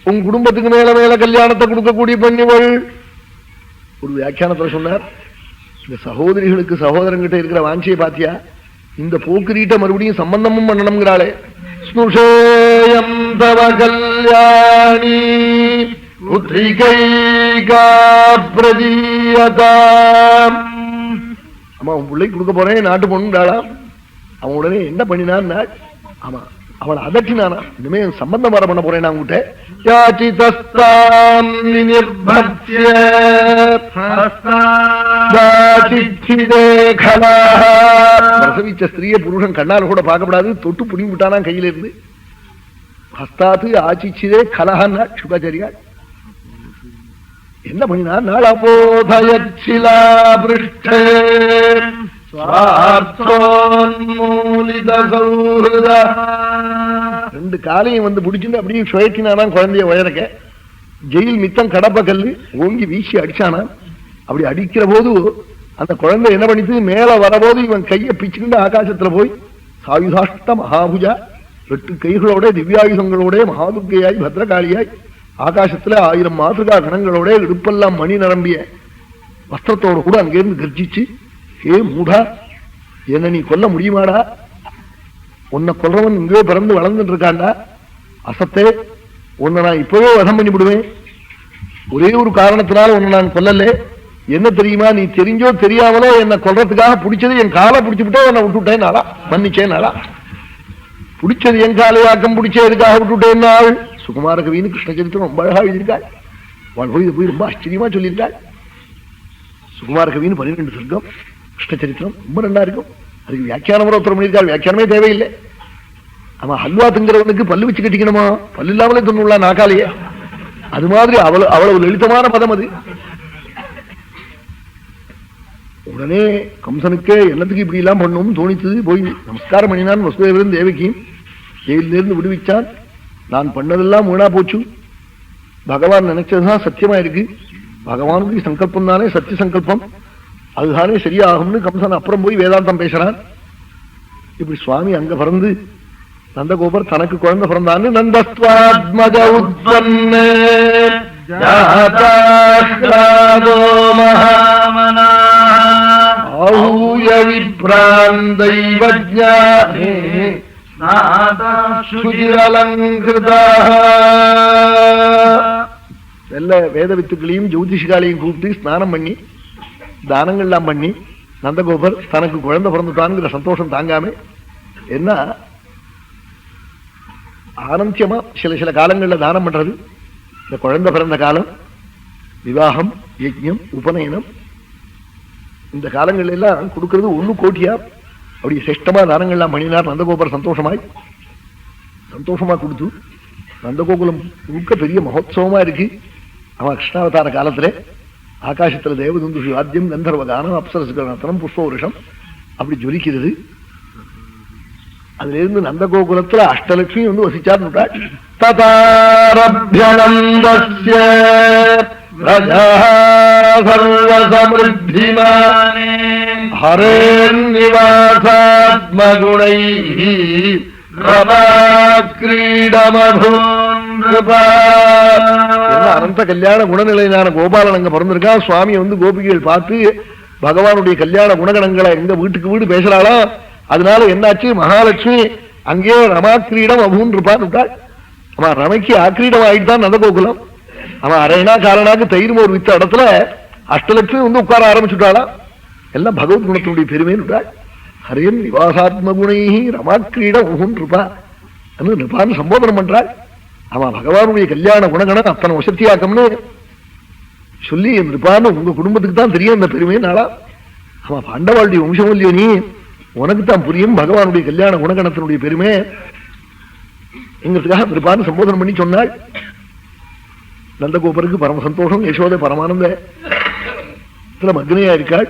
உன் குடும்பத்துக்கு மேல மேல கல்யாணத்தை கொடுக்கக்கூடிய பெண்ணிவள். ஒரு வியாக்கியானத்துல சொன்னார், இந்த சகோதரிகளுக்கு சகோதரங்கிட்ட இருக்கிற வாஞ்சியை பாத்தியா, இந்த போக்குரீட்ட மறுபடியும் சம்பந்தமும் பண்ணணுங்கிறாளே. ஸ்னுஷேயம் தவ கல்யாணி புத்ரிகைகா பிரதீயதாம். ஆமா, உன் பிள்ளைக்கு கொடுக்க போறேன் நாட்டு பொண்ணுடாளா. அவன் உடனே என்ன பண்ணினான், ஆமா அவளை அதட்டினானா, இனிமே சம்பந்தம் வர பண்ண போறேன் நான் உங்ககிட்ட. பிரசவிச்ச ஸ்திரீய புருஷன் கண்ணால் கூட பார்க்கப்படாது, தொட்டு புடிங்கி விட்டானா கையில இருந்து. ஹஸ்தாத்து ஆச்சிச்சிதே கலஹன்னா சுகாச்சாரியாள் என்ன பண்ணினா, நாளபோதயச்சிலா பிருஷ்டே ரெண்டு காலையும் வந்து பிடிச்சிட்டு அப்படியே சுழற்றினானா குழந்தைய உயரக்க. ஜெயில் மித்தம் கடப்ப கல்லு ஓங்கி வீசி அடிச்சானா. அப்படி அடிக்கிற போது அந்த குழந்தை என்ன பண்ணிட்டு மேல வரபோது இவன் கையை பிச்சுக்கிட்டு ஆகாசத்துல போய் சாயுதாஷ்ட மகாபுஜா 8 கைகளோட திவ்யாயுதங்களோட மகாதுர்கையாய் பத்ரகாளியாய் ஆகாசத்துல 1000 மாதுகா கணங்களோட இடுப்பெல்லாம் மணி நிரம்பிய வஸ்திரத்தோட கூட அங்கிருந்து கர்ஜிச்சு, ஏ மூடா, என்ன நீ கொல்ல முடியுமாடா? உன்னை கொல்றவன் இங்கே பிறந்து வளர்ந்துட்டு இருக்காண்டா. அசத்தே, உன்னை நான் இப்பவே வதம் பண்ணி விடுவேன். ஒரே ஒரு காரணத்தினால உன்னை நான் கொல்லலே. என்ன தெரியுமா, நீ தெரிஞ்சோ தெரியாமலோ என்னை கொல்றதுக்காக பிடிச்சது என் காலை பிடிச்சு விட்டோ என்னை விட்டுவிட்டேன் நாளா, மன்னிச்சேன் நாளா. பிடிச்சது என் காலையாக்கம் பிடிச்ச எதுக்காக விட்டுவிட்டேன் நாள். சுகுமார கவின்னு கிருஷ்ணச்சரித்திரம் ரொம்ப அழகா எழுதியிருக்காள். அவள் போய் இதை போய் ரொம்ப ஆச்சரியமா சொல்லியிருக்காள். சுகுமார கவின்னு 12 சர்க்கம் கிருஷ்ணச்சரித்திரம் ரொம்ப நல்லா இருக்கும். அதுக்கு வியாக்கியானம் ஒருத்தர் பண்ணியிருக்காள். வியாக்கியானமே தேவையில்லை. ஆமா, ஹல்வா திங்கிறவனுக்கு பல்லு வச்சு கட்டிக்கணுமா, பல்லு இல்லாமலே தின்னுள்ளா நாக்காலேயே. அது மாதிரி அவ்வளவு லலிதமான பதம் அது. உடனே கம்சனுக்கே என்னத்துக்கு இப்படி எல்லாம் பண்ணணும் தோணித்தது. போய் நமஸ்காரம் பண்ணினான் வசுதேவரும் தேவகியும். ஜெயிலிருந்து விடுவிச்சான். நான் பண்ணதெல்லாம் வீணா போச்சு, பகவான் நினைச்சதுதான் சத்தியமா இருக்கு, பகவானுக்கு சங்கல்பம் தானே சத்திய சங்கல்பம், அதுதானே சரியாகும்னு கம்சன் அப்புறம் போய் வேதாந்தம் பேசுறான். இப்படி சுவாமி அங்க பிறந்து நந்தகோபர் தனக்கு குழந்தை பிறந்தான்னு நந்தஸ்வாத்மஜ உத்பன்னே ஜாதாஸ்ராதோ மகாமனா ஆஹூய விப்ராந்தைவஜ்ஞானே சுஜிரலங்கிருதாக. நல்ல வேத வித்துக்களையும் ஜோதிஷிகாலையும் கூப்பிட்டு ஸ்நானம் பண்ணி தானங்கள்லாம் பண்ணி நந்தகோபர் தனக்கு குழந்தை பிறந்துட்டான்ங்கிற சந்தோஷம் தாங்காம, என்ன ஆனந்தியமா சில காலங்கள்ல தானம் பண்றது. இந்த குழந்தை பிறந்த காலம், விவாகம், யஜ்ஞம், உபநயனம், இந்த காலங்கள் எல்லாம் கொடுக்கறது 1 கோடியா. அப்படி சிரேஷ்டமா தானங்கள்லாம் பண்ணினார் நந்தகோபர். சந்தோஷமா கொடுத்து நந்தகோகுலம் முழுக்க பெரிய மகோத்சவமா இருக்கு. அவன் கிருஷ்ணாவதார காலத்துல ஆகாசத்துல தேவதுந்து வாத்தியம், கந்தர்வ கானம், அப்சரசுகள் நத்தனம், புஷ்ப வருஷம் அப்படி ஜொலிக்கிறது. அதுல இருந்து நந்தகோகுலத்துல அஷ்டலட்சுமி வந்து வசிச்சார். ததாரப்யநந்தஸ்ய சர்வசமிருத்திமானே ஹரேர்நிவாசாத்மகுணைஹி அனந்த கல்யாண குணநிலையான கோபாலன் அங்க பிறந்திருக்கா. சுவாமி வந்து கோபிகைகள் பார்த்து பகவானுடைய கல்யாண குணகணங்களை எங்க வீட்டுக்கு வீடு பேசுறாளா. அதனால என்னாச்சு, மகாலட்சுமி அங்கே ரமாக்கிரீடம் அபூன் இருப்பான் விட்டாள். அவன் ரமைக்கு ஆக்கிரீடம் ஆயிட்டு தான் நந்தகோகுலம். அவன் அரைனா காரனாக்கு தயிர் மோர் வித்த இடத்துல அஷ்டலட்சுமி வந்து உட்கார ஆரம்பிச்சுட்டாளா. எல்லாம் பகவத் குணத்தினுடைய பெருமை விட்டாள். ஹரேன் நிவாசாத்மகுணை ரமாக்கிரீடம் அபூன் இருப்பா நிருப்பான்னு சம்போதனம் பண்றாள். அவன் பகவானுடைய கல்யாண குணகணம் அத்தனை வசத்தியாக்கம்னு சொல்லி நிருப்பான்னு உங்க குடும்பத்துக்கு தான் தெரியும் இந்த பெருமை நாளா. அவன் பாண்டவாளுடைய வம்சம் இல்லையோ, நீ உனக்கு தான் புரியும் பகவானுடைய கல்யாண குணகணத்தினுடைய பெருமை எங்களுக்காக நிருப்பான்னு சம்போதனம் பண்ணி சொன்னாள். நந்தகோபருக்கு பரம சந்தோஷம். யசோதை பரமானந்த மக்னையா இருக்காள்.